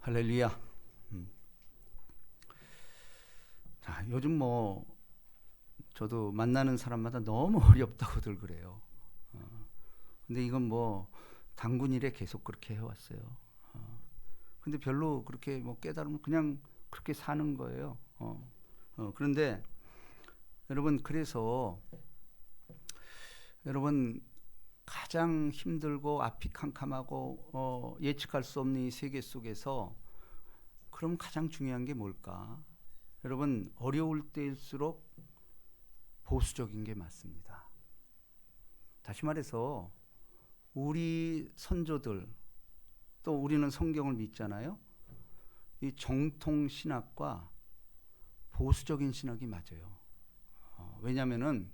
할렐루야. 음. 자, 요즘 저도 만나는 사람마다 너무 어렵다고들 그래요. 근데 이건 단군 이래 계속 그렇게 해왔어요. 근데 별로 그렇게 깨달으면 그냥 그렇게 사는 거예요. 그런데 여러분, 그래서 여러분, 가장 힘들고 앞이 캄캄하고 예측할 수 없는 이 세계 속에서 그럼 가장 중요한 게 뭘까? 여러분, 어려울 때일수록 보수적인 게 맞습니다. 다시 말해서 우리 선조들, 또 우리는 성경을 믿잖아요. 이 정통 신학과 보수적인 신학이 맞아요. 왜냐하면은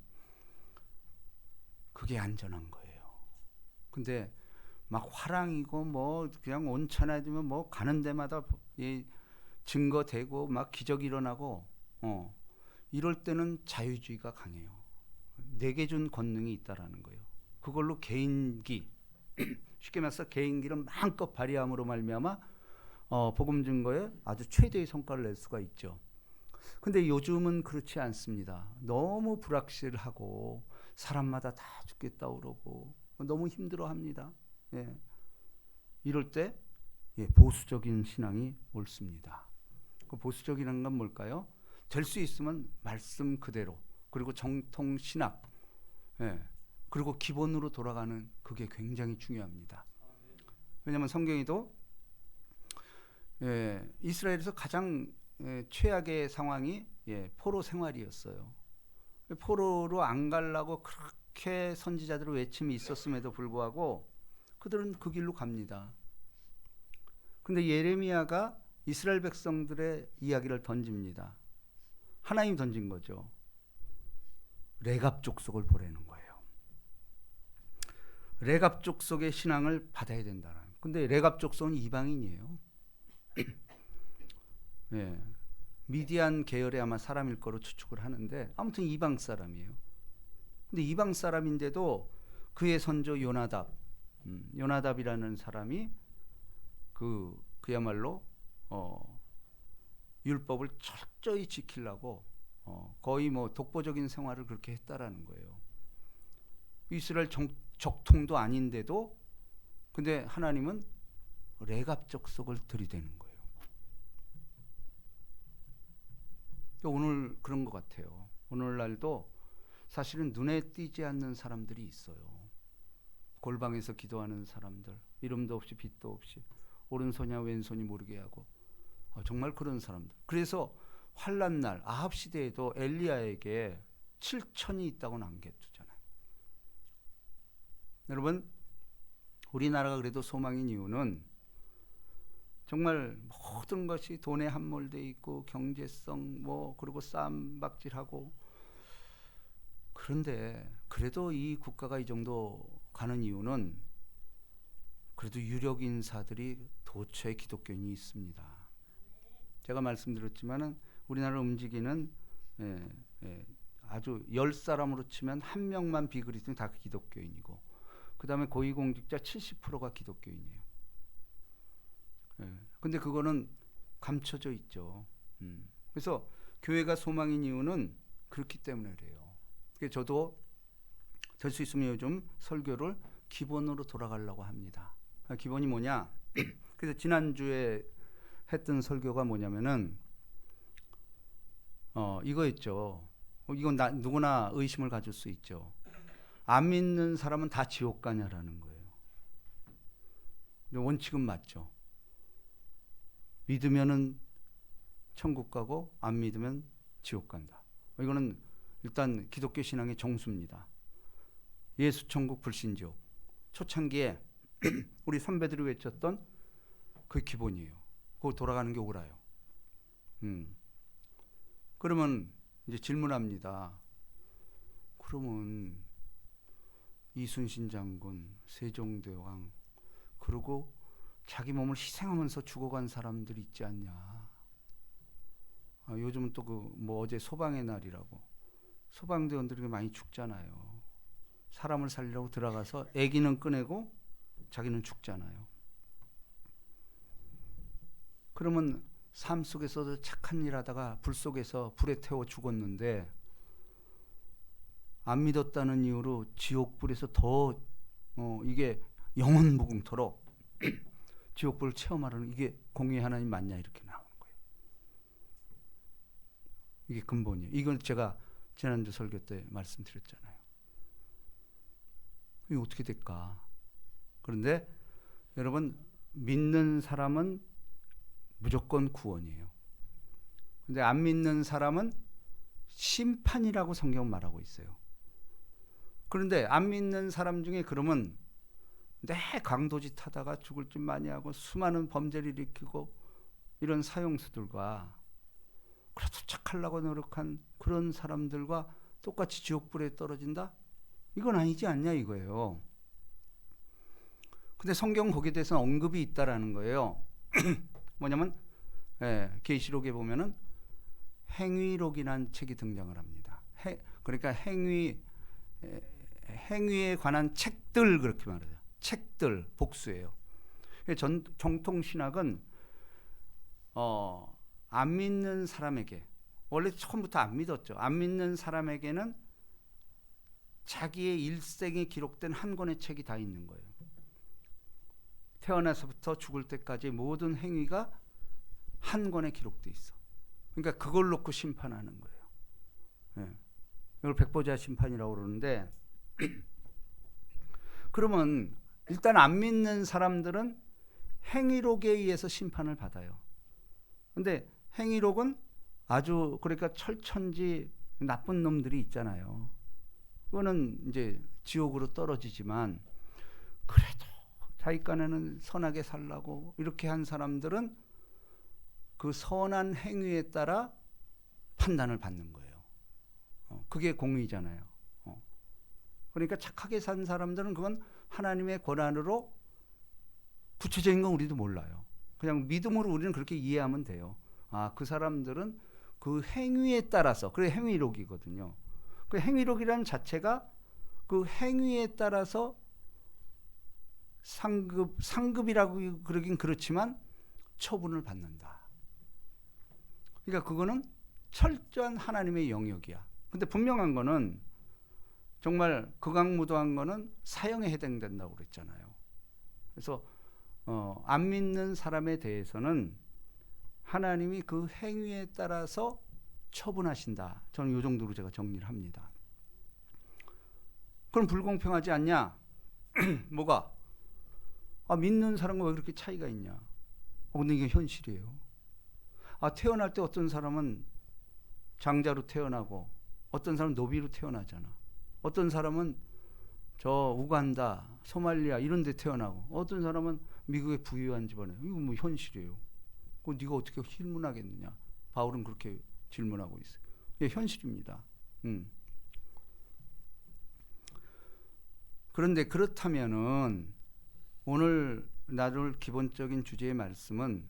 그게 안전한 거예요. 근데 막 화랑이고 그냥 온천해지면 가는 데마다 증거되고 막 기적이 일어나고 이럴 때는 자유주의가 강해요. 내게 준 권능이 있다라는 거예요. 그걸로 개인기, 쉽게 말해서 개인기를 마음껏 발휘함으로 말미암아 복음 증거에 아주 최대의 성과를 낼 수가 있죠. 근데 요즘은 그렇지 않습니다. 너무 불확실하고 사람마다 다 죽겠다 그러고 너무 힘들어합니다. 예. 이럴 때 보수적인 신앙이 옳습니다. 그 보수적이라는 건 뭘까요? 될 수 있으면 말씀 그대로, 그리고 정통 신학, 그리고 기본으로 돌아가는, 그게 굉장히 중요합니다. 왜냐하면 성경에도 이스라엘에서 가장 최악의 상황이 포로 생활이었어요. 포로로 안 가려고 그렇게 선지자들의 외침이 있었음에도 불구하고 그들은 그 길로 갑니다. 근데 예레미야가 이스라엘 백성들의 이야기를 던집니다. 하나님이 던진 거죠. 레갑 족속을 보내는 거예요. 레갑 족속의 신앙을 받아야 된다는. 근데 레갑 족속은 이방인이에요. 예. 미디안 계열의 아마 사람일 거로 추측을 하는데 아무튼 이방 사람이에요. 근데 이방 사람인데도 그의 선조 요나답이라는 사람이 그야말로 율법을 철저히 지키려고 거의 독보적인 생활을 그렇게 했다라는 거예요. 이스라엘 적통도 아닌데도 근데 하나님은 레갑 족속을 들이대는 거예요. 오늘 그런 것 같아요. 오늘날도 사실은 눈에 띄지 않는 사람들이 있어요. 골방에서 기도하는 사람들, 이름도 없이 빛도 없이 오른손이야 왼손이 모르게 하고 정말 그런 사람들. 그래서 환난 날 아합 시대에도 엘리야에게 7천이 있다고 남겨두잖아요. 여러분, 우리나라가 그래도 소망인 이유는 정말 모든 것이 돈에 함몰돼 있고 경제성 그리고 쌈박질하고, 그런데 그래도 이 국가가 이 정도 가는 이유는 그래도 유력 인사들이 도처에 기독교인이 있습니다. 제가 말씀드렸지만은 우리나라를 움직이는 아주 10사람으로 치면 한 명만 비그리스도인 다 기독교인이고, 그 다음에 고위공직자 70%가 기독교인이에요. 근데 그거는 감춰져 있죠. 그래서 교회가 소망인 이유는 그렇기 때문에 그래요. 그래서 저도 될 수 있으면 요즘 설교를 기본으로 돌아가려고 합니다. 기본이 뭐냐? 그래서 지난주에 했던 설교가 뭐냐면은 이거였죠. 이건 누구나 의심을 가질 수 있죠. 안 믿는 사람은 다 지옥 가냐라는 거예요. 원칙은 맞죠. 믿으면은 천국 가고 안 믿으면 지옥 간다. 이거는 일단 기독교 신앙의 정수입니다. 예수 천국 불신 지옥. 초창기에 우리 선배들이 외쳤던 그 기본이에요. 그거 돌아가는 게 옳아요. 그러면 이제 질문합니다. 그러면 이순신 장군, 세종대왕, 그리고 자기 몸을 희생하면서 죽어간 사람들이 있지 않냐. 요즘은 또 어제 소방의 날이라고 소방대원들이 많이 죽잖아요. 사람을 살리려고 들어가서 아기는 꺼내고 자기는 죽잖아요. 그러면 삶 속에서도 착한 일 하다가 불 속에서 불에 태워 죽었는데 안 믿었다는 이유로 지옥불에서 더 이게 영원 무궁토록 지옥불을 체험하라는, 이게 공의 하나님 맞냐 이렇게 나오는 거예요. 이게 근본이에요. 이건 제가 지난주 설교 때 말씀드렸잖아요. 이게 어떻게 될까? 그런데 여러분, 믿는 사람은 무조건 구원이에요. 근데 안 믿는 사람은 심판이라고 성경은 말하고 있어요. 그런데 안 믿는 사람 중에 그러면 내 강도짓 하다가 죽을 짓 많이 하고 수많은 범죄를 일으키고 이런 사형수들과 그래도 착하려고 노력한 그런 사람들과 똑같이 지옥불에 떨어진다? 이건 아니지 않냐 이거예요. 근데 성경 거기에 대해서는 언급이 있다라는 거예요. 뭐냐면 계시록에 보면은 행위록이라는 책이 등장을 합니다. 그러니까 행위에 관한 책들, 그렇게 말해요. 책들, 복수예요. 정통 신학은 안 믿는 사람에게, 원래 처음부터 안 믿었죠. 안 믿는 사람에게는 자기의 일생에 기록된 한 권의 책이 다 있는 거예요. 태어나서부터 죽을 때까지 모든 행위가 한 권에 기록돼 있어. 그러니까 그걸 놓고 심판하는 거예요. 이걸 백보자 심판이라고 그러는데 그러면 일단 안 믿는 사람들은 행위록에 의해서 심판을 받아요. 근데 행위록은 아주, 그러니까 철천지 나쁜 놈들이 있잖아요. 그거는 이제 지옥으로 떨어지지만 그래도 자기 깐에는 선하게 살라고 이렇게 한 사람들은 그 선한 행위에 따라 판단을 받는 거예요. 그게 공의잖아요. 그러니까 착하게 산 사람들은 그건 하나님의 권한으로, 구체적인 건 우리도 몰라요. 그냥 믿음으로 우리는 그렇게 이해하면 돼요. 아, 그 사람들은 그 행위에 따라서, 그게 행위록이거든요. 그 행위록이라는 자체가 그 행위에 따라서 상급이라고 그러긴 그렇지만 처분을 받는다. 그러니까 그거는 철저한 하나님의 영역이야. 근데 분명한 거는 정말 극악무도한 거는 사형에 해당된다고 그랬잖아요. 그래서 안 믿는 사람에 대해서는 하나님이 그 행위에 따라서 처분하신다. 저는 이 정도로 제가 정리를 합니다. 그럼 불공평하지 않냐? 뭐가? 믿는 사람과 왜 그렇게 차이가 있냐? 근데 이게 현실이에요. 태어날 때 어떤 사람은 장자로 태어나고 어떤 사람은 노비로 태어나잖아. 어떤 사람은 저 우간다, 소말리아 이런 데 태어나고 어떤 사람은 미국의 부유한 집안에. 이거 뭐 현실이에요. 그거 네가 어떻게 질문하겠느냐? 바울은 그렇게 질문하고 있어요. 예, 현실입니다. 그런데 그렇다면은 오늘 나눌 기본적인 주제의 말씀은,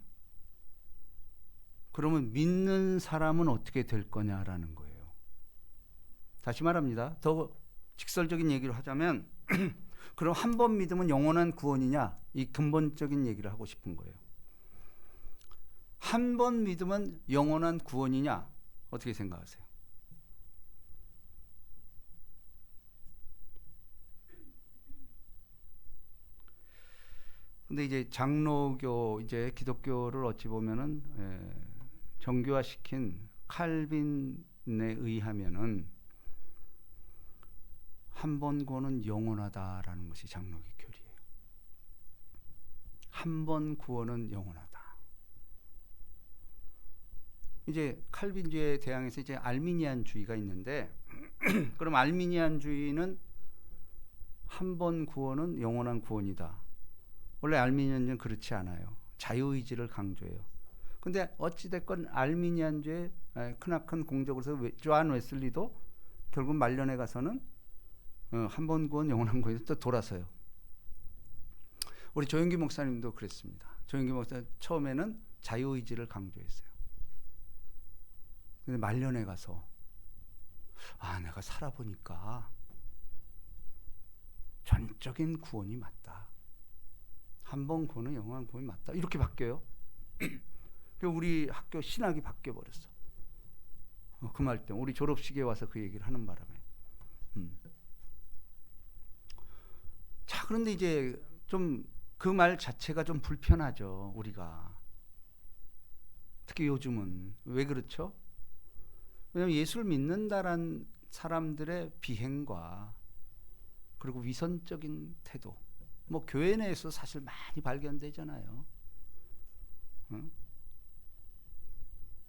그러면 믿는 사람은 어떻게 될 거냐라는 거예요. 다시 말합니다. 더 직설적인 얘기를 하자면 그럼 한 번 믿으면 영원한 구원이냐? 이 근본적인 얘기를 하고 싶은 거예요. 한 번 믿으면 영원한 구원이냐? 어떻게 생각하세요? 근데 이제 장로교, 이제 기독교를 어찌 보면은 정교화시킨 칼빈에 의하면은 한 번 구원은 영원하다라는 것이 장로교 교리예요. 한 번 구원은 영원하다. 이제 칼빈주의에 대항해서 이제 알미니안주의가 있는데 그럼 알미니안주의는 한 번 구원은 영원한 구원이다. 원래 알미니안주의는 그렇지 않아요. 자유의지를 강조해요. 근데 어찌됐건 알미니안주의 크나큰 공적으로서 조한 웨슬리도 결국 말년에 가서는 한 번 구원 영원한 구원에서 또 돌아서요. 우리 조영기 목사님도 그랬습니다. 조영기 목사 처음에는 자유의지를 강조했어요. 근데 말년에 가서 내가 살아보니까 전적인 구원이 맞다. 한 번 구원은 영원한 구원이 맞다. 이렇게 바뀌어요. 우리 학교 신학이 바뀌어 버렸어. 그 말 때문에 우리 졸업식에 와서 그 얘기를 하는 바람에. 자, 그런데 이제 좀 그 말 자체가 좀 불편하죠, 우리가. 특히 요즘은. 왜 그렇죠? 왜냐하면 예수를 믿는다란 사람들의 비행과 그리고 위선적인 태도, 뭐 교회 내에서 사실 많이 발견되잖아요. 응?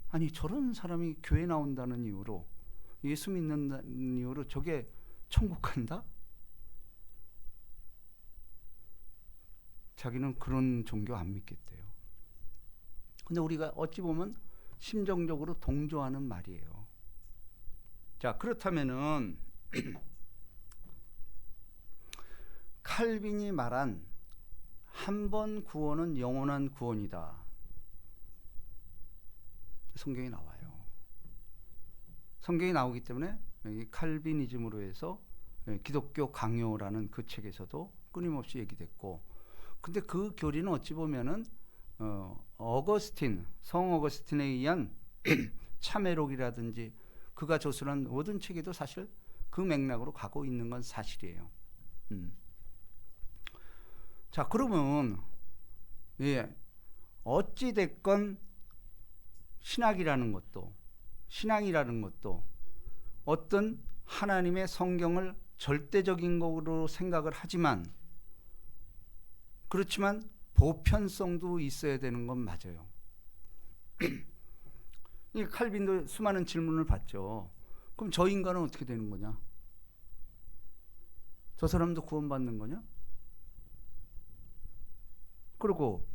아니, 저런 사람이 교회 나온다는 이유로, 예수 믿는다는 이유로 저게 천국 간다? 자기는 그런 종교 안 믿겠대요. 근데 우리가 어찌 보면 심정적으로 동조하는 말이에요. 자, 그렇다면은 칼빈이 말한 한 번 구원은 영원한 구원이다. 성경에 나와요. 성경이 나오기 때문에 칼빈이즘으로 해서 기독교 강요라는 그 책에서도 끊임없이 얘기됐고, 근데 그 교리는 어찌 보면은 성 어거스틴에 의한 참회록이라든지 그가 저술한 모든 책에도 사실 그 맥락으로 가고 있는 건 사실이에요. 자, 그러면 어찌 됐건 신앙이라는 것도 어떤 하나님의 성경을 절대적인 것으로 생각을 하지만, 그렇지만 보편성도 있어야 되는 건 맞아요. 이 칼빈도 수많은 질문을 받죠. 그럼 저 인간은 어떻게 되는 거냐? 저 사람도 구원받는 거냐? 그리고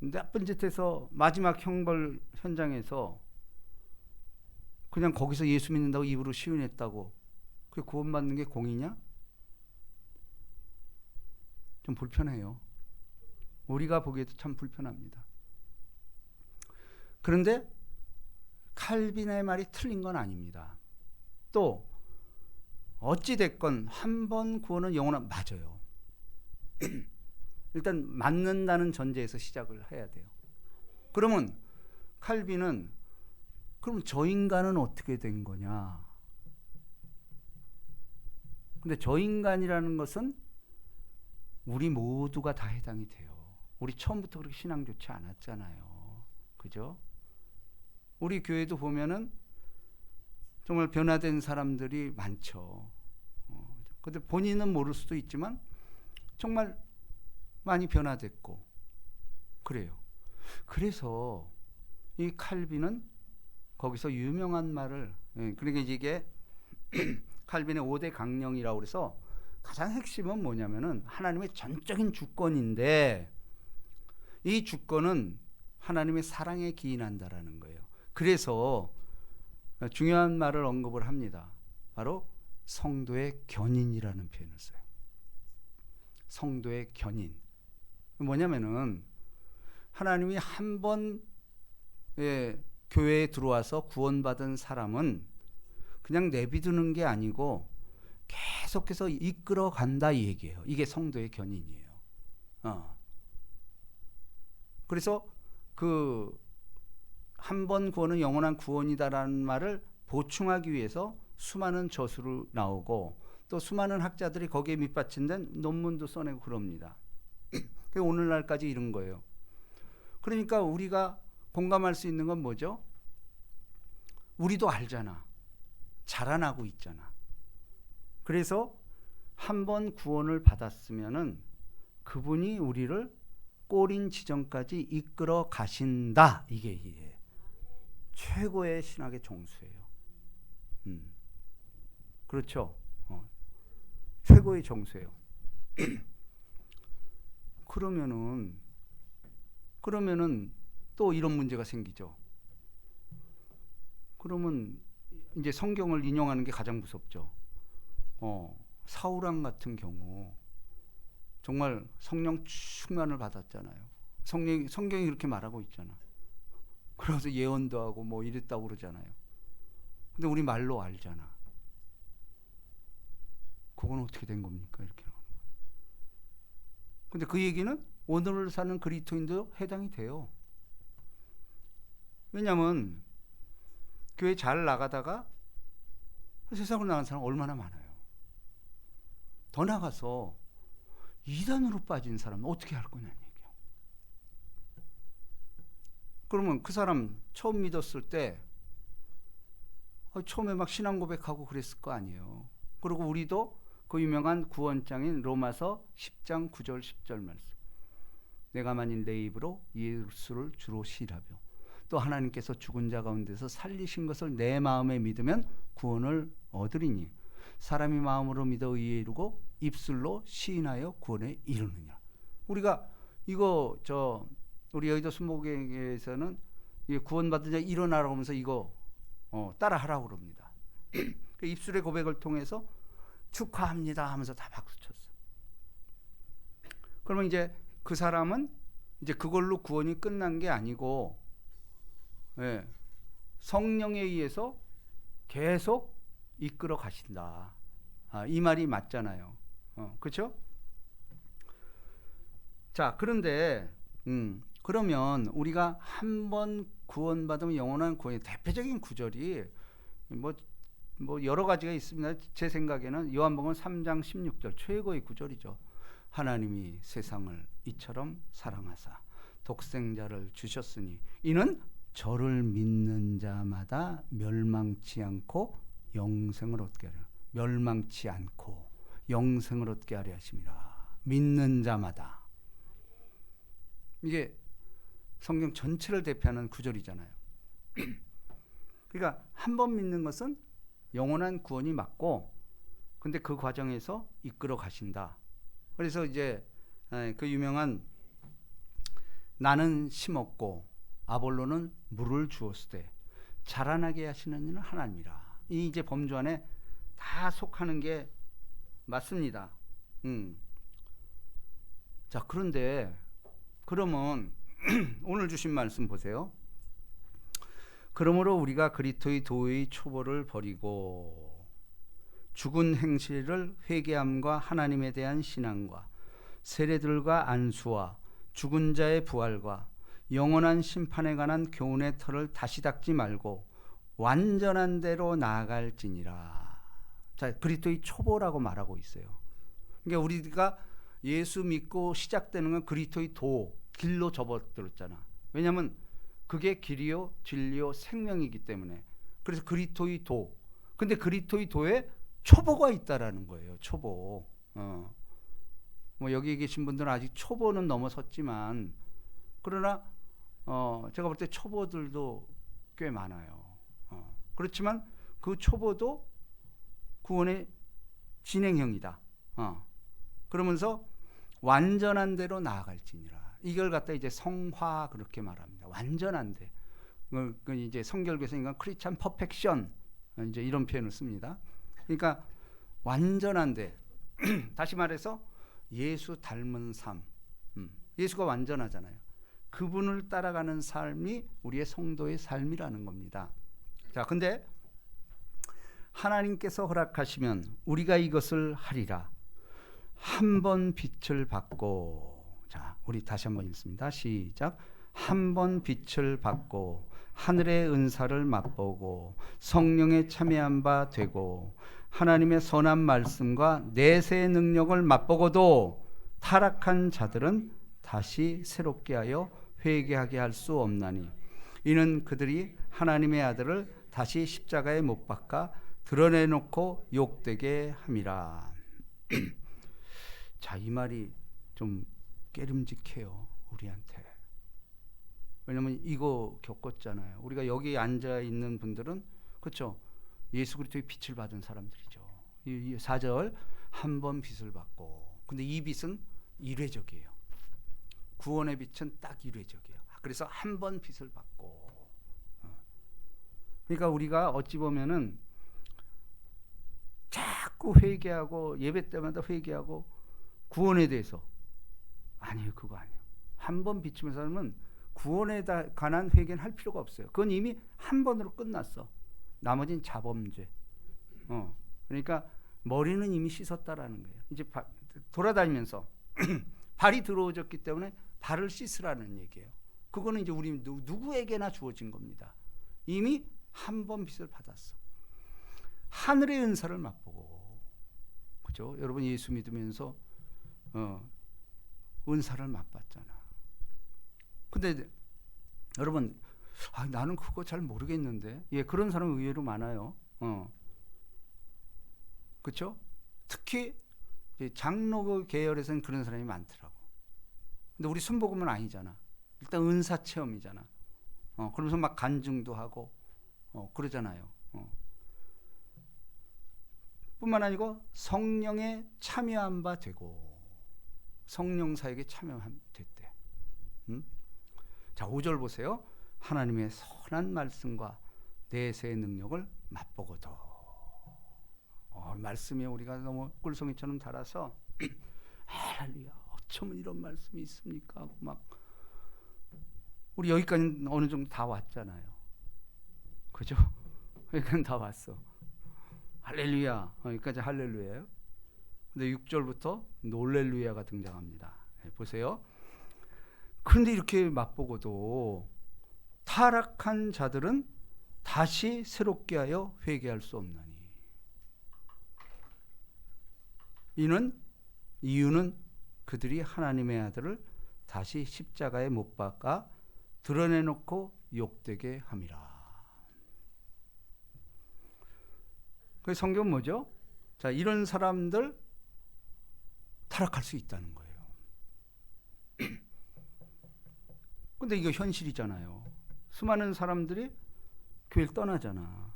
나쁜 짓 해서 마지막 형벌 현장에서 그냥 거기서 예수 믿는다고 입으로 시인했다고 그게 구원받는 게 공이냐? 좀 불편해요. 우리가 보기에도 참 불편합니다. 그런데 칼빈의 말이 틀린 건 아닙니다. 또 어찌 됐건 한 번 구원은 영원한, 맞아요. 일단 맞는다는 전제에서 시작을 해야 돼요. 그러면 칼빈은 그럼 저 인간은 어떻게 된 거냐? 근데 저 인간이라는 것은 우리 모두가 다 해당이 돼요. 우리 처음부터 그렇게 신앙 좋지 않았잖아요. 그죠? 우리 교회도 보면은 정말 변화된 사람들이 많죠. 근데 본인은 모를 수도 있지만 정말 많이 변화됐고 그래요. 그래서 이 칼빈은 거기서 유명한 말을, 그러니까 이게 칼빈의 5대 강령이라고 그래서 가장 핵심은 뭐냐면은 하나님의 전적인 주권인데 이 주권은 하나님의 사랑에 기인한다라는 거예요. 그래서 중요한 말을 언급을 합니다. 바로 성도의 견인이라는 표현을 써요. 성도의 견인. 뭐냐면은 하나님이 한 번 교회에 들어와서 구원받은 사람은 그냥 내비두는 게 아니고 계속해서 이끌어 간다 이 얘기예요. 이게 성도의 견인이에요. 그래서 그 한 번 구원은 영원한 구원이다라는 말을 보충하기 위해서 수많은 저술이 나오고 또 수많은 학자들이 거기에 밑받침된 논문도 써내고 그럽니다. 오늘날까지 이런 거예요. 그러니까 우리가 공감할 수 있는 건 뭐죠? 우리도 알잖아. 자라나고 있잖아. 그래서 한 번 구원을 받았으면은 그분이 우리를 꼬린 지점까지 이끌어 가신다. 이게 최고의 신학의 정수예요. 그렇죠. 최고의 정수예요. 그러면은 또 이런 문제가 생기죠. 그러면 이제 성경을 인용하는 게 가장 무섭죠. 사울왕 같은 경우 정말 성령 충만을 받았잖아요. 성경이 그렇게 말하고 있잖아. 그래서 예언도 하고 뭐 이랬다고 그러잖아요. 근데 우리 말로 알잖아. 그건 어떻게 된 겁니까? 이렇게 나오는 거예요. 근데 그 얘기는 오늘 사는 그리스도인도 해당이 돼요. 왜냐하면 교회 잘 나가다가 세상으로 나간 사람 얼마나 많아요. 더 나가서 이단으로 빠진 사람은 어떻게 할 거냐는 얘기예요. 그러면 그 사람 처음 믿었을 때 처음에 막 신앙 고백하고 그랬을 거 아니에요. 그리고 우리도 그 유명한 구원장인 로마서 10장 9절 10절 말씀. 내가 만일 내 입으로 예수를 주로 시라며 또 하나님께서 죽은 자 가운데서 살리신 것을 내 마음에 믿으면 구원을 얻으리니 사람이 마음으로 믿어 의에 이르고 입술로 시인하여 구원에 이르느냐. 우리가 이거 우리 여의도 순복음교회에서는 구원받은 자 일어나라고 하면서 이거 따라하라고 그럽니다. 그 입술의 고백을 통해서 축하합니다 하면서 다 박수 쳤어. 그러면 이제 그 사람은 이제 그걸로 구원이 끝난 게 아니고 성령에 의해서 계속 이끌어 가신다. 이 말이 맞잖아요. 그렇죠? 자, 그런데 그러면 우리가 한 번 구원받으면 영원한 구원의 대표적인 구절이 뭐 여러 가지가 있습니다. 제 생각에는 요한복음 3장 16절 최고의 구절이죠. 하나님이 세상을 이처럼 사랑하사 독생자를 주셨으니 이는 저를 믿는 자마다 멸망치 않고 영생을 얻게 하려. 멸망치 않고 영생을 얻게 하려 하심이라. 믿는 자마다. 이게 성경 전체를 대표하는 구절이잖아요. 그러니까 한 번 믿는 것은 영원한 구원이 맞고, 근데 그 과정에서 이끌어 가신다. 그래서 이제 그 유명한 나는 심었고 아볼로는 물을 주었을 때 자라나게 하시는 이는 하나님이라. 이 이제 범주 안에 다 속하는 게 맞습니다. 자, 그런데 그러면 오늘 주신 말씀 보세요. 그러므로 우리가 그리스도의 도의 초보를 버리고 죽은 행실을 회개함과 하나님에 대한 신앙과 세례들과 안수와 죽은 자의 부활과 영원한 심판에 관한 교훈의 털을 다시 닦지 말고 완전한 대로 나아갈지니라. 자, 그리스도의 초보라고 말하고 있어요. 그러니까 우리가 예수 믿고 시작되는 건 그리스도의 길로 접어들었잖아. 왜냐하면 그게 길이요 진리요 생명이기 때문에. 그래서 그리스도의 근데 그리스도의 도에 초보가 있다라는 거예요. 초보. 뭐 여기 계신 분들은 아직 초보는 넘어섰지만, 그러나 제가 볼 때 초보들도 꽤 많아요. 그렇지만 그 초보도 구원의 진행형이다. 그러면서 완전한 대로 나아갈지니라. 이걸 갖다 이제 성화 그렇게 말합니다. 완전한 대. 그 이제 성결교에서 크리스찬 퍼펙션 이제 이런 표현을 씁니다. 그러니까 완전한 대. 다시 말해서 예수 닮은 삶. 예수가 완전하잖아요. 그분을 따라가는 삶이 우리의 성도의 삶이라는 겁니다. 자, 근데 하나님께서 허락하시면 우리가 이것을 하리라. 한 번 빛을 받고, 자, 우리 다시 한번 읽습니다. 시작. 한 번 빛을 받고 하늘의 은사를 맛보고 성령에 참여한 바 되고 하나님의 선한 말씀과 내세의 능력을 맛보고도 타락한 자들은 다시 새롭게 하여 회개하게 할 수 없나니 이는 그들이 하나님의 아들을 다시 십자가에 못 박아 드러내놓고 욕되게 함이라. 자, 이 말이 좀 깨름직해요, 우리한테. 왜냐면 이거 겪었잖아요. 우리가 여기 앉아 있는 분들은, 그렇죠? 예수 그리스도의 빛을 받은 사람들이죠. 이 4절 한 번 빛을 받고, 근데 이 빛은 일회적이에요. 구원의 빛은 딱 일회적이에요. 그래서 한 번 빛을 받고. 그러니까 우리가 어찌 보면은 자꾸 회개하고 예배 때마다 회개하고 구원에 대해서, 아니에요, 그거 아니에요. 한 번 비추면 사람은 구원에 관한 회개는 할 필요가 없어요. 그건 이미 한 번으로 끝났어. 나머지는 자범죄. 그러니까 머리는 이미 씻었다라는 거예요. 이제 돌아다니면서 발이 더러워졌기 때문에 발을 씻으라는 얘기예요. 그거는 이제 우리 누구에게나 주어진 겁니다. 이미 한 번 빚을 받았어. 하늘의 은사를 맛보고, 그죠? 여러분 예수 믿으면서 은사를 맛봤잖아. 근데 여러분, 나는 그거 잘 모르겠는데. 예, 그런 사람 의외로 많아요. 그렇죠? 특히 장로 계열에서는 그런 사람이 많더라고. 근데 우리 순복음은 아니잖아. 일단 은사 체험이잖아. 그러면서 막 간증도 하고 그러잖아요. 뿐만 아니고 성령에 참여한 바 되고, 성령 사역에 참여한 됐대. 자, 5절 보세요. 하나님의 선한 말씀과 내세의 능력을 맛보고도. 말씀에 우리가 너무 꿀송이처럼 달아서 할렐루야, 어쩌면 이런 말씀이 있습니까 하고 막, 우리 여기까지 어느 정도 다 왔잖아요. 그죠? 여기까지 다 왔어. 할렐루야, 여기까지 할렐루야예요. 근데 6절부터 놀렐루야가 등장합니다. 보세요. 그런데 이렇게 맛보고도 타락한 자들은 다시 새롭게 하여 회개할 수 없나니. 이유는 그들이 하나님의 아들을 다시 십자가에 못 박아 드러내놓고 욕되게 함이라. 그 성경은 뭐죠? 자, 이런 사람들 타락할 수 있다는 거예요. 근데 이거 현실이잖아요. 수많은 사람들이 교회를 떠나잖아.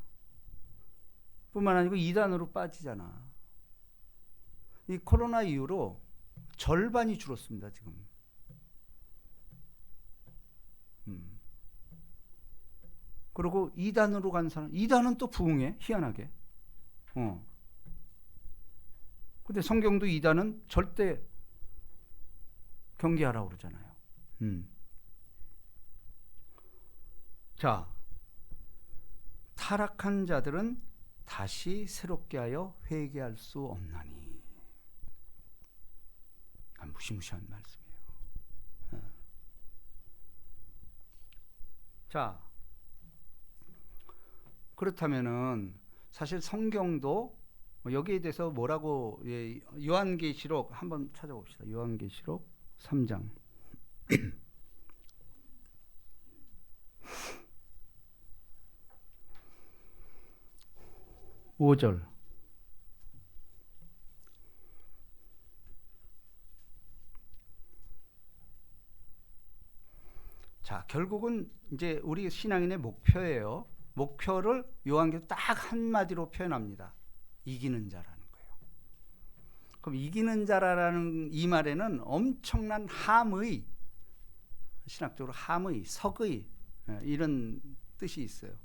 뿐만 아니고 이단으로 빠지잖아. 이 코로나 이후로 절반이 줄었습니다, 지금. 그리고 이단으로 간 사람, 이단은 또 부흥해, 희한하게. 근데 성경도 이단은 절대 경계하라고 그러잖아요. 자, 타락한 자들은 다시 새롭게 하여 회개할 수 없나니. 무시무시한 말씀이에요. 자, 그렇다면은 사실 성경도 여기에 대해서 뭐라고, 요한계시록 한번 찾아봅시다. 요한계시록 3장. 5절. 자, 결국은 이제 우리 신앙인의 목표예요. 목표를 요한계시록 딱 한마디로 표현합니다. 이기는 자라는 거예요. 그럼 이기는 자라는 이 말에는 엄청난 함의, 신학적으로 함의, 석의, 이런 뜻이 있어요.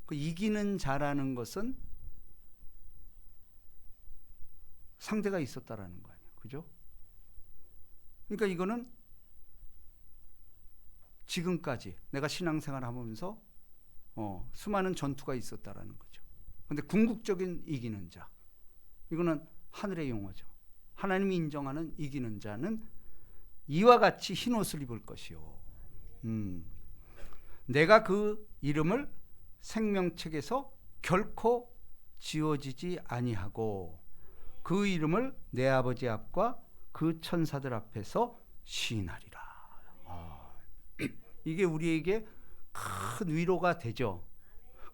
그 이기는 자라는 것은 상대가 있었다라는 거 아니에요. 그죠? 그러니까 이거는 지금까지 내가 신앙생활을 하면서 수많은 전투가 있었다라는 거죠. 근데 궁극적인 이기는 자, 이거는 하늘의 용어죠. 하나님이 인정하는 이기는 자는 이와 같이 흰 옷을 입을 것이요. 내가 그 이름을 생명책에서 결코 지워지지 아니하고 그 이름을 내 아버지 앞과 그 천사들 앞에서 시인하리라. 이게 우리에게 큰 위로가 되죠.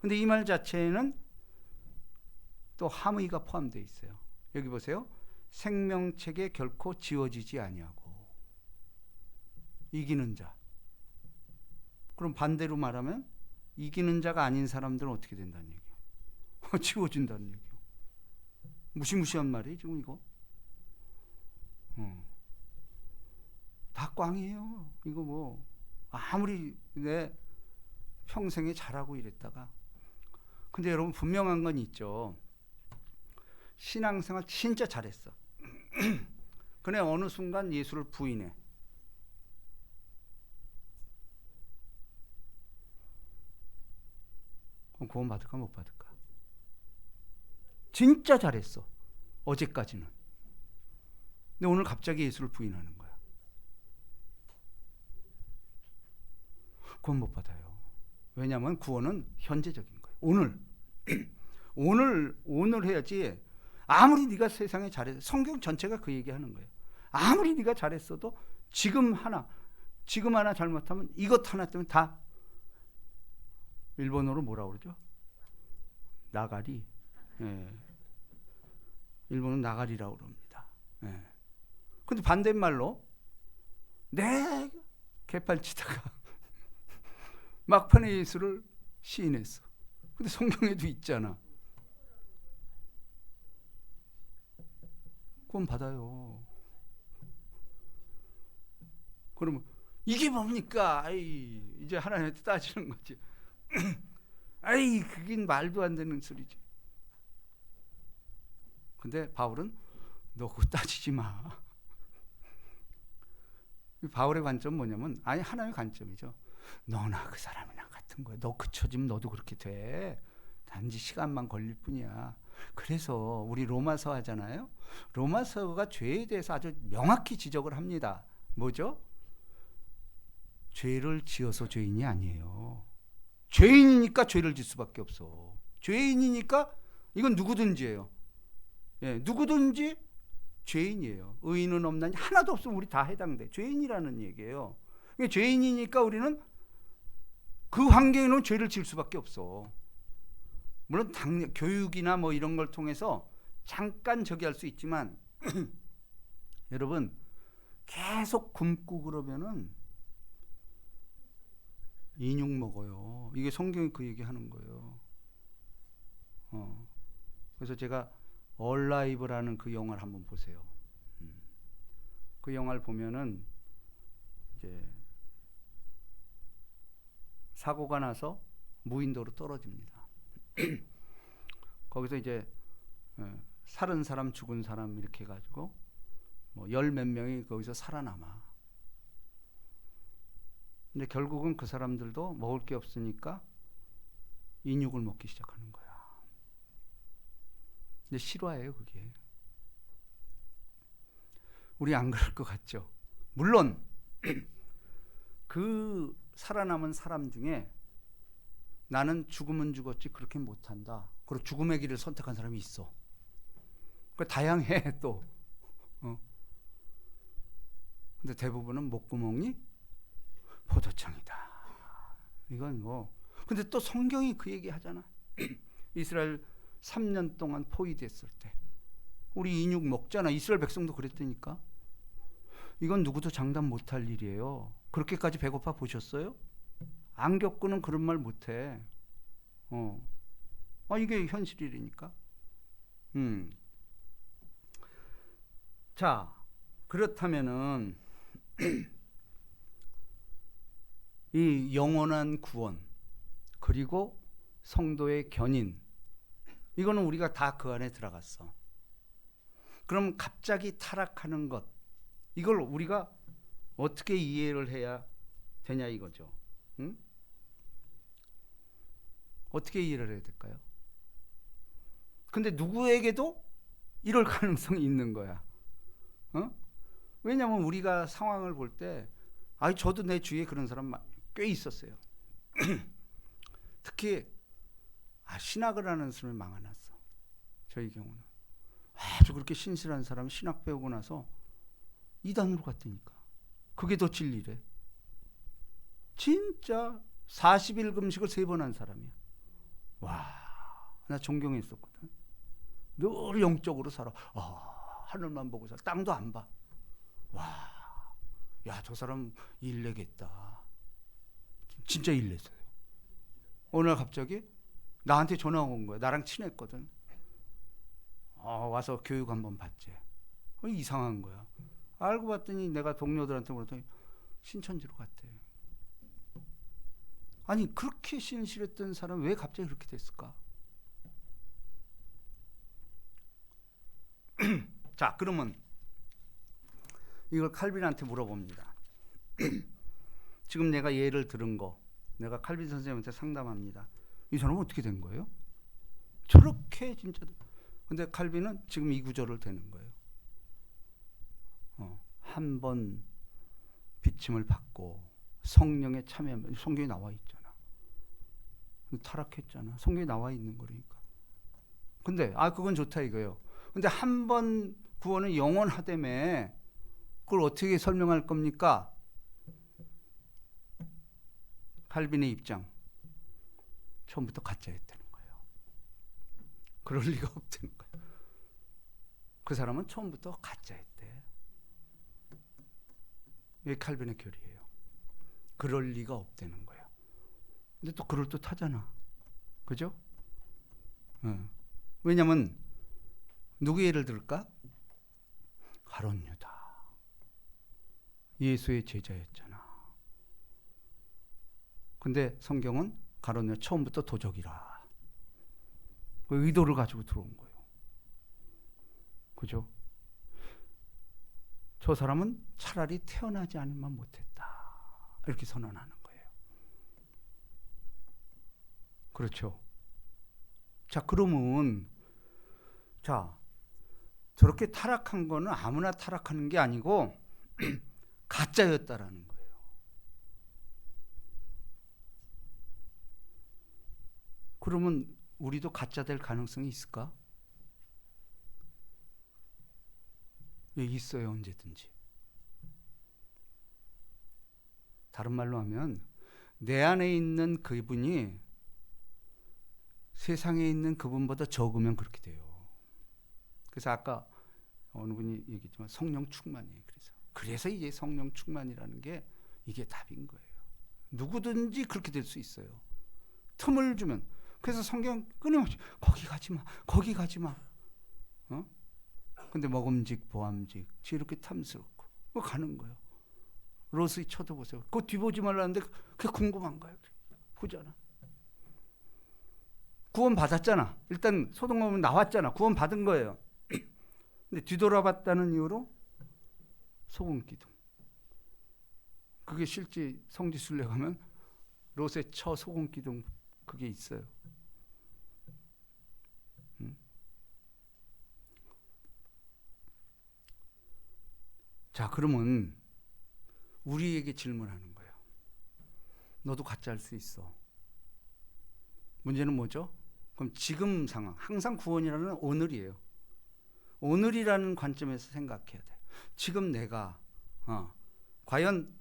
근데 이 말 자체에는 또 함의가 포함되어 있어요. 여기 보세요. 생명책에 결코 지워지지 아니하고 이기는 자. 그럼 반대로 말하면 이기는 자가 아닌 사람들은 어떻게 된다는 얘기예요? 지워진다는 얘기예요. 무시무시한 말이에요, 지금 이거. 다 꽝이에요. 이거 뭐 아무리 내 평생에 잘하고 이랬다가. 근데 여러분 분명한 건 있죠. 신앙생활 진짜 잘했어. 근데 어느 순간 예수를 부인해. 그럼 구원 받을까 못 받을까? 진짜 잘했어. 어제까지는. 근데 오늘 갑자기 예수를 부인하는 거야. 구원 못 받아요. 왜냐하면 구원은 현재적인 거예요. 오늘 해야지. 아무리 네가 세상에 잘해, 성경 전체가 그 얘기하는 거예요. 아무리 네가 잘했어도 지금 하나 잘못하면 이것 하나 때문에 다, 일본어로 뭐라고 그러죠? 나가리. 예. 일본은 나가리라고 그럽니다. 예. 근데 반대말로 내 개팔치다가 막판에 예수를 시인했어. 근데 성경에도 있잖아. 구원 받아요. 그러면 이게 뭡니까? 아이, 이제 하나님한테 따지는 거지. 아이, 그긴 말도 안 되는 소리지. 근데 바울은 너 그거 따지지 마. 바울의 관점은 뭐냐면, 아니 하나님의 관점이죠. 너나 그 사람이나 같은 거야. 너 그쳐지면 너도 그렇게 돼. 단지 시간만 걸릴 뿐이야. 그래서 우리 로마서 하잖아요. 로마서가 죄에 대해서 아주 명확히 지적을 합니다. 뭐죠? 죄를 지어서 죄인이 아니에요. 죄인이니까 죄를 질 수밖에 없어. 죄인이니까 이건 누구든지예요. 예, 누구든지 죄인이에요. 의인은 없나니 하나도 없으면 우리 다 해당돼. 죄인이라는 얘기예요. 죄인이니까 우리는 그 환경에는 죄를 지을 수밖에 없어. 물론 교육이나 뭐 이런 걸 통해서 잠깐 저기 할 수 있지만 여러분 계속 굶고 그러면은 인육 먹어요. 이게 성경이 그 얘기하는 거예요. 그래서 제가 얼라이브라는 그 영화를 한번 보세요. 그 영화를 보면은 이제 사고가 나서 무인도로 떨어집니다. 거기서 이제 살은 사람 죽은 사람 이렇게 해가지고 뭐 열 몇 명이 거기서 살아남아. 근데 결국은 그 사람들도 먹을 게 없으니까 인육을 먹기 시작하는 거야. 근데 실화예요, 그게. 우리 안 그럴 것 같죠? 물론 그 살아남은 사람 중에 나는 죽으면 죽었지 그렇게 못한다. 그리고 죽음의 길을 선택한 사람이 있어. 그 다양해 또. 근데 대부분은 목구멍이 포도청이다. 이건 뭐. 근데 또 성경이 그 얘기 하잖아. 이스라엘 3년 동안 포위됐을 때 우리 인육 먹잖아. 이스라엘 백성도 그랬다니까. 이건 누구도 장담 못할 일이에요. 그렇게까지 배고파 보셨어요? 안 겪고는 그런 말 못해. 이게 현실이니까. 자, 그렇다면은 이 영원한 구원 그리고 성도의 견인, 이거는 우리가 다 그 안에 들어갔어. 그럼 갑자기 타락하는 것, 이걸 우리가 어떻게 이해를 해야 되냐 이거죠. 응? 어떻게 이해를 해야 될까요? 근데 누구에게도 이럴 가능성이 있는 거야. 왜냐하면 우리가 상황을 볼 때, 저도 내 주위에 그런 사람 꽤 있었어요. 특히 신학을 하는 사람이 망해놨어. 저희 경우는 아주 그렇게 신실한 사람이 신학 배우고 나서 이단으로 갔다니까. 그게 더 진리래. 진짜 40일 금식을 3번 한 사람이야. 와, 나 존경했었거든. 늘 영적으로 살아. 하늘만 보고 살아. 땅도 안 봐. 와, 야, 저 사람 일 내겠다. 진짜 일 냈어요. 어느 날 갑자기 나한테 전화가 온 거야. 나랑 친했거든. 와서 교육 한번 받지. 이상한 거야. 알고 봤더니 내가 동료들한테 물었더니 신천지로 갔대. 아니, 그렇게 신실했던 사람 왜 갑자기 그렇게 됐을까? 자, 그러면 이걸 칼빈한테 물어봅니다. 지금 내가 예를 들은 거, 내가 칼빈 선생님한테 상담합니다. 이 사람은 어떻게 된 거예요? 저렇게 진짜. 근데 칼빈은 지금 이 구절을 대는 거예요. 한 번 비침을 받고 성령의 참여하면 성경에 나와 있잖아. 타락했잖아. 성경에 나와 있는 거니까. 근데 그건 좋다 이거예요. 근데 한 번 구원은 영원하다며 그걸 어떻게 설명할 겁니까? 칼빈의 입장. 처음부터 가짜였다는 거예요. 그럴 리가 없다는 거예요. 그 사람은 처음부터 가짜였대. 이게 칼빈의 교리예요. 그럴 리가 없다는 거예요. 근데 또 그럴듯하잖아. 그죠? 왜냐면 누구 예를 들을까? 가룟 유다. 예수의 제자였잖아. 근데 성경은 가룟 유다 처음부터 도적이라. 그 의도를 가지고 들어온 거예요. 그죠? 저 사람은 차라리 태어나지 않으면 못했다. 이렇게 선언하는 거예요. 그렇죠? 자, 그러면 저렇게 타락한 거는 아무나 타락하는 게 아니고 가짜였다라는 거예요. 그러면 우리도 가짜 될 가능성이 있을까? 있어요, 언제든지. 다른 말로 하면 내 안에 있는 그분이 세상에 있는 그분보다 적으면 그렇게 돼요. 그래서 아까 어느 분이 얘기했지만 성령 충만이에요. 그래서 이게 성령 충만이라는 게 이게 답인 거예요. 누구든지 그렇게 될 수 있어요. 틈을 주면. 그래서 성경 끊임없이 거기 가지 마, 거기 가지 마. 근데 먹음직, 보암직, 지혜롭게 탐스럽고 가는 거예요. 롯이 쳐다보세요. 그거 뒤보지 말라는데 그게 궁금한 거예요. 보잖아. 구원 받았잖아. 일단 소돔 고모라 나왔잖아. 구원 받은 거예요. 근데 뒤돌아봤다는 이유로 소금 기둥. 그게 실제 성지순례 가면 롯의 처 소금 기둥 그게 있어요. 자, 그러면 우리에게 질문하는 거예요. 너도 가짜 할 수 있어. 문제는 뭐죠? 그럼 지금 상황, 항상 구원이라는 오늘이에요. 오늘이라는 관점에서 생각해야 돼. 지금 내가 과연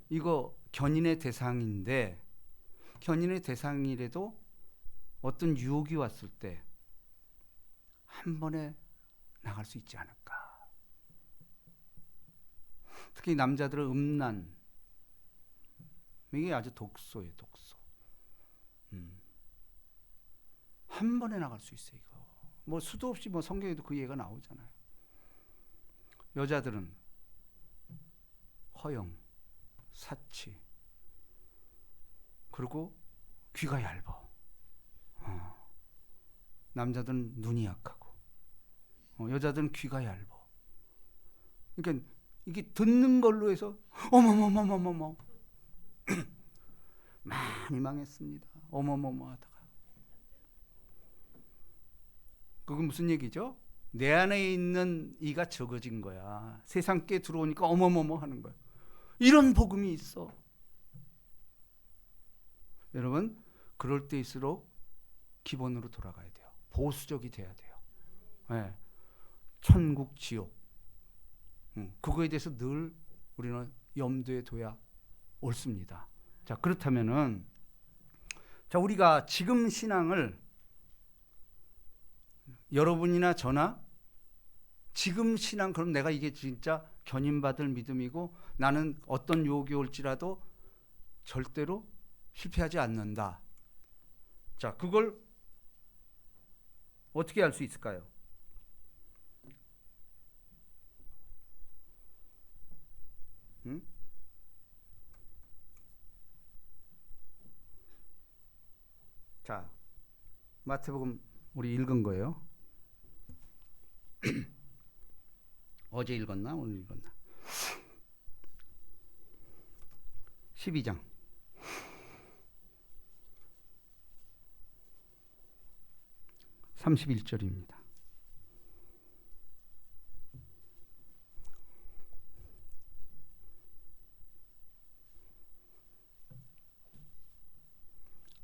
이거 견인의 대상인데 견인의 대상이라도 어떤 유혹이 왔을 때 한 번에 나갈 수 있지 않을까. 특히 남자들은 음란 이게 아주 독소예요. 독소. 한 번에 나갈 수 있어요. 이거 뭐 수도 없이 뭐 성경에도 그 예가 나오잖아요. 여자들은 허영, 사치, 그리고 귀가 얇아. 남자들은 눈이 약하고, 여자들은 귀가 얇아. 그러니까 이게 듣는 걸로 해서 어머머머머머머 많이 망했습니다. 어머머머하다가 그건 무슨 얘기죠? 내 안에 있는 이가 적어진 거야. 세상께 들어오니까 어머머머 하는 거야. 이런 복음이 있어. 여러분, 그럴 때일수록 기본으로 돌아가야 돼요. 보수적이 돼야 돼요. 네. 천국, 지옥. 그거에 대해서 늘 우리는 염두에 둬야 옳습니다. 자, 그렇다면은, 자, 우리가 지금 신앙을 여러분이나 저나 지금 신앙, 그럼 내가 이게 진짜 견인받을 믿음이고 나는 어떤 유혹이 올지라도 절대로 실패하지 않는다. 자, 그걸 어떻게 할 수 있을까요? 자, 마태복음 우리 읽은 거예요. 어제 읽었나? 오늘 읽었나? 12장. 31절입니다.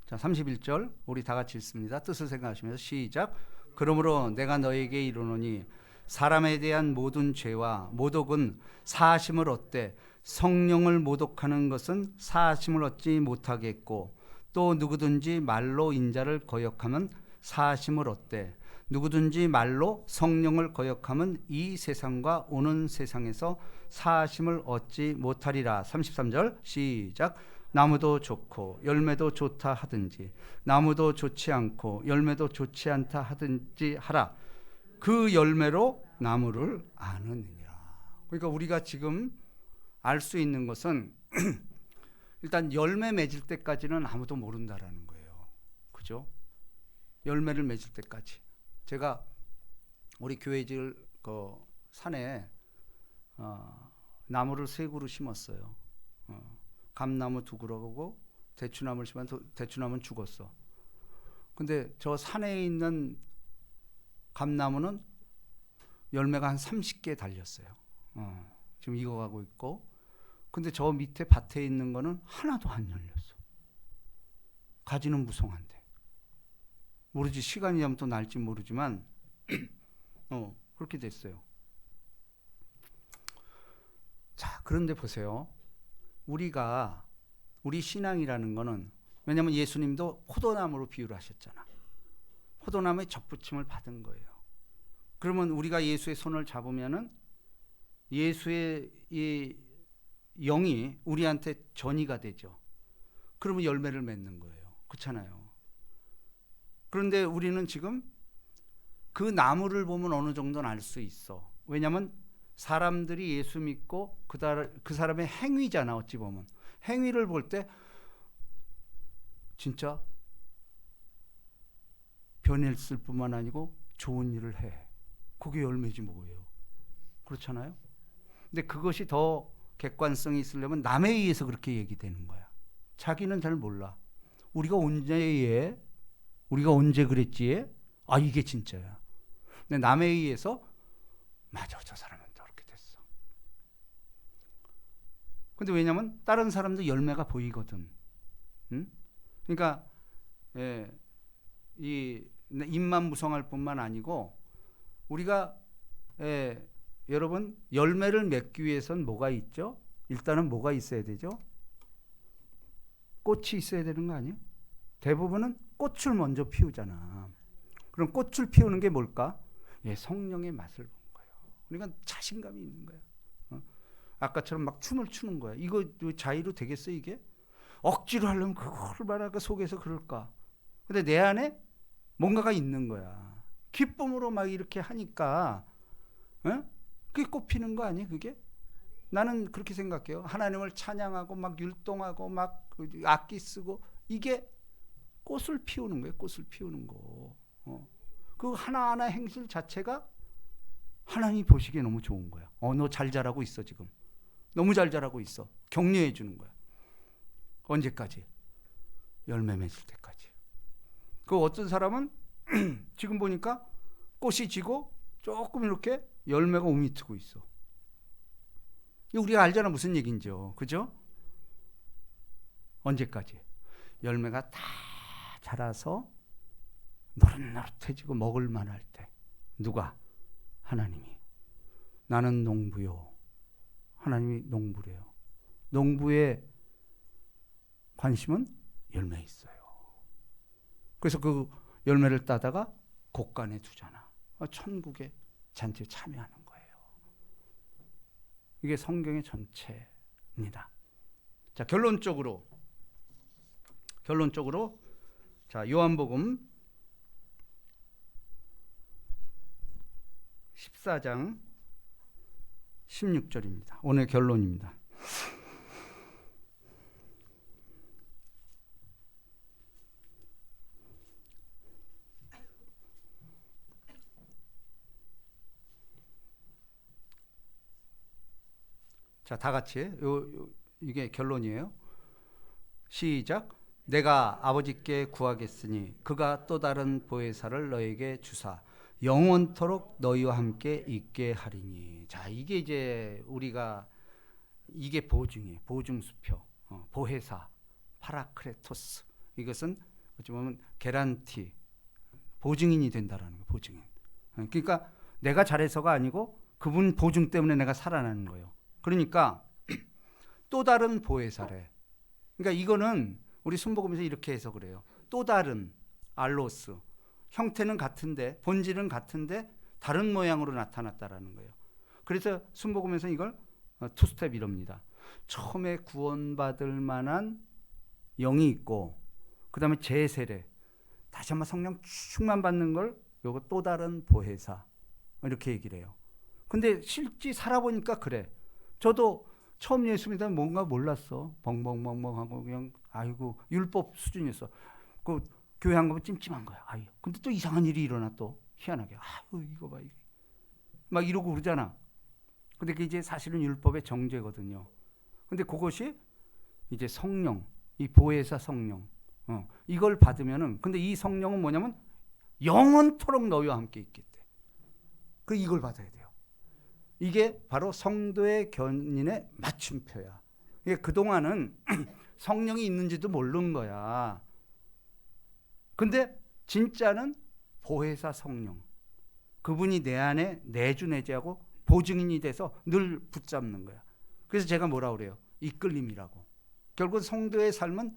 자, 31절 우리 다 같이 읽습니다. 뜻을 생각하시면서 시작. 그러므로 내가 너에게 이르노니 사람에 대한 모든 죄와 모독은 사하심을 얻되 성령을 모독하는 것은 사하심을 얻지 못하겠고 또 누구든지 말로 인자를 거역하면 사하심을 얻되 누구든지 말로 성령을 거역하면 이 세상과 오는 세상에서 사하심을 얻지 못하리라. 33절 시작. 나무도 좋고 열매도 좋다 하든지 나무도 좋지 않고 열매도 좋지 않다 하든지 하라. 그 열매로 나무를 아느니라. 그러니까 우리가 지금 알 수 있는 것은 일단 열매 맺을 때까지는 아무도 모른다라는 거예요. 그죠? 열매를 맺을 때까지. 제가 우리 교회 질 그 산에 나무를 3그루 심었어요. 감나무 2그루고 대추나무를 심었는데 대추나무는 죽었어. 근데 저 산에 있는 감나무는 열매가 한 30개 달렸어요. 지금 익어가고 있고. 근데 저 밑에 밭에 있는 거는 하나도 안 열렸어. 가지는 무성한데. 모르지, 시간이 되면 또 날지 모르지만 그렇게 됐어요. 자, 그런데 보세요. 우리 신앙이라는 거는, 왜냐하면 예수님도 포도나무로 비유를 하셨잖아. 포도나무에 접붙임을 받은 거예요. 그러면 우리가 예수의 손을 잡으면은 예수의 이 영이 우리한테 전이가 되죠. 그러면 열매를 맺는 거예요. 그렇잖아요. 그런데 우리는 지금 그 나무를 보면 어느 정도는 알 수 있어. 왜냐하면 사람들이 예수 믿고 그 사람의 행위잖아. 어찌 보면 행위를 볼 때 진짜 변했을 뿐만 아니고 좋은 일을 해. 그게 열매지 뭐예요. 그렇잖아요. 근데 그것이 더 객관성이 있으려면 남에 의해서 그렇게 얘기되는 거야. 자기는 잘 몰라. 우리가 언제 그랬지? 아, 이게 진짜야. 근데 남에 의해서 맞아, 저 사람은 저렇게 됐어. 근데 왜냐면 다른 사람도 열매가 보이거든. 응? 그러니까 이 입만 무성할 뿐만 아니고 우리가 여러분 열매를 맺기 위해서는 뭐가 있죠? 일단은 뭐가 있어야 되죠? 꽃이 있어야 되는 거 아니에요? 대부분은 꽃을 먼저 피우잖아. 그럼 꽃을 피우는 게 뭘까? 성령의 맛을 본 거예요. 그러니까 자신감이 있는 거야. 아까처럼 막 춤을 추는 거야. 이거 자의로 되겠어 이게? 억지로 하려면 그걸 말할까 속에서 그럴까? 근데 내 안에 뭔가가 있는 거야. 기쁨으로 막 이렇게 하니까 그게 꽃피는 거 아니에요 그게? 나는 그렇게 생각해요. 하나님을 찬양하고 막 율동하고 막 악기 쓰고 이게 꽃을 피우는 거예요. 꽃을 피우는 거. 그 하나하나 행실 자체가 하나님이 보시기에 너무 좋은 거야. 너 잘 자라고 있어 지금. 너무 잘 자라고 있어. 격려해 주는 거야. 언제까지? 열매 맺을 때까지. 그 어떤 사람은 지금 보니까 꽃이 지고 조금 이렇게 열매가 오미트고 있어. 우리가 알잖아 무슨 얘기인지요. 그죠? 언제까지? 열매가 다 자라서 노릇노릇해지고 먹을 만할 때. 누가? 하나님이. 나는 농부요. 하나님이 농부래요. 농부의 관심은 열매에 있어요. 그래서 그 열매를 따다가 곳간에 두잖아. 천국의 잔치에 참여하는 거예요. 이게 성경의 전체입니다. 자, 결론적으로 자, 요한복음 14장 16절입니다. 오늘 결론입니다. 자, 다 같이 이게 결론이에요. 시작. 내가 아버지께 구하겠으니 그가 또 다른 보혜사를 너에게 주사 영원토록 너희와 함께 있게 하리니. 자, 이게 이제 우리가 이게 보증이에요. 보증수표, 보혜사, 파라크레토스. 이것은 어찌 보면 개란티, 보증인이 된다라는 거예요. 보증인. 그러니까 내가 잘해서가 아니고 그분 보증 때문에 내가 살아나는 거예요. 그러니까 또 다른 보혜사래. 그러니까 이거는 우리 순복음에서 이렇게 해서 그래요. 또 다른 알로스. 형태는 같은데 본질은 같은데 다른 모양으로 나타났다라는 거예요. 그래서 순복음에서 이걸 투스텝 이럽니다. 처음에 구원받을 만한 영이 있고 그 다음에 제세례 다시 한번 성령 충만 받는 걸 요거 또 다른 보혜사 이렇게 얘기를 해요. 근데 실제 살아보니까 그래. 저도 처음 예수 믿으면 뭔가 몰랐어. 벙벙벙벙하고 그냥 아이고 율법 수준이었어. 그 교회 한 가면 찜찜한 거야. 아이. 근데 또 이상한 일이 일어나 또 희한하게. 아이고 이거 봐 이게. 막 이러고 그러잖아. 근데 그게 이제 사실은 율법의 정죄거든요. 근데 그것이 이제 성령, 이 보혜사 성령. 이걸 받으면은 근데 이 성령은 뭐냐면 영원토록 너희와 함께 있겠대. 그 이걸 받아야 돼요. 이게 바로 성도의 견인의 맞춤표야. 이게 그동안은 성령이 있는지도 모르는 거야. 근데 진짜는 보혜사 성령. 그분이 내 안에 내주내제하고 보증인이 돼서 늘 붙잡는 거야. 그래서 제가 뭐라 그래요? 이끌림이라고. 결국 성도의 삶은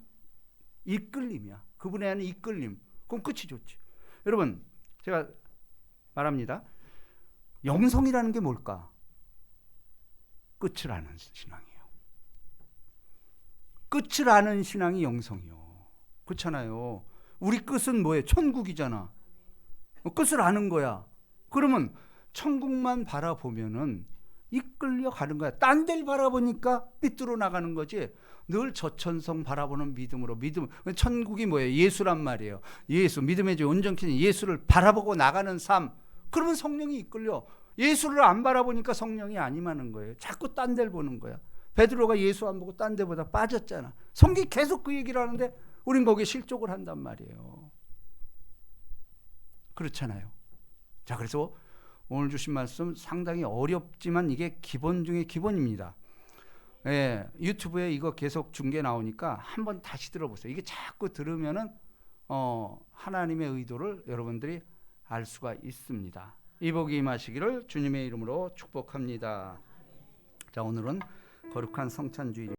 이끌림이야. 그분의 안에 이끌림. 그럼 끝이 좋지. 여러분, 제가 말합니다. 영성이라는 게 뭘까? 끝을 아는 신앙이에요. 끝을 아는 신앙이 영성이요. 그렇잖아요. 우리 끝은 뭐예요? 천국이잖아. 끝을 아는 거야. 그러면 천국만 바라보면은 이끌려 가는 거야. 딴 데를 바라보니까 삐뚤어 나가는 거지. 늘 저천성 바라보는 믿음으로 믿음. 천국이 뭐예요? 예수란 말이에요. 예수, 믿음의 주 온전케 예수를 바라보고 나가는 삶. 그러면 성령이 이끌려. 예수를 안 바라보니까 성령이 안 임하는 거예요. 자꾸 딴 데를 보는 거야. 베드로가 예수 안 보고 딴 데보다 빠졌잖아. 성경이 계속 그 얘기를 하는데 우린 거기에 실족을 한단 말이에요. 그렇잖아요. 자, 그래서 오늘 주신 말씀 상당히 어렵지만 이게 기본 중에 기본입니다. 예, 유튜브에 이거 계속 중계 나오니까 한번 다시 들어보세요. 이게 자꾸 들으면은 하나님의 의도를 여러분들이 알 수가 있습니다. 이 복이 임하시기를 주님의 이름으로 축복합니다. 자, 오늘은 거룩한 성찬주일